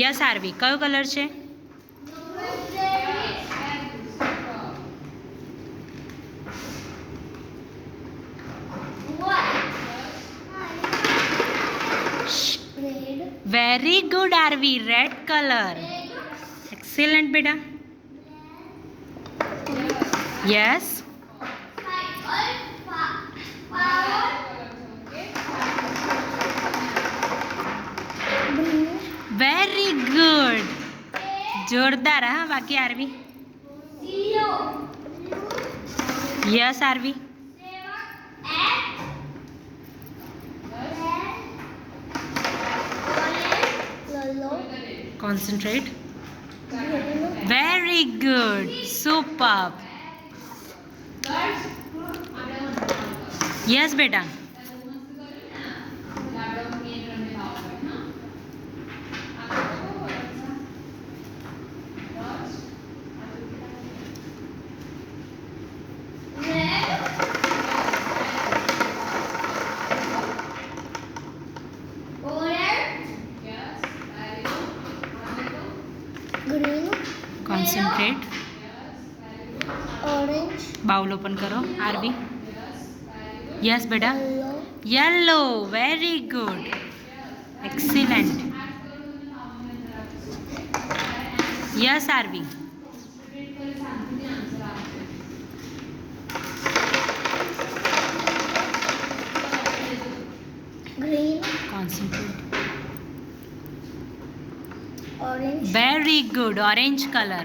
Yes Aarvi, કયો colour છે? Very good Aarvi, red colour. Excellent બેટા. યસ. Very good. જોરદાર હા બાકી Aarvi. Yes Aarvi. Concentrate. Very good. Superb. Yes, beta. Green. Concentrate. Orange. Bowl open करो Aarvi. Yes बेटा. Yellow. Yellow. Very good. Excellent. Yes Aarvi. Green. Concentrate. Orange. Very good. Orange color.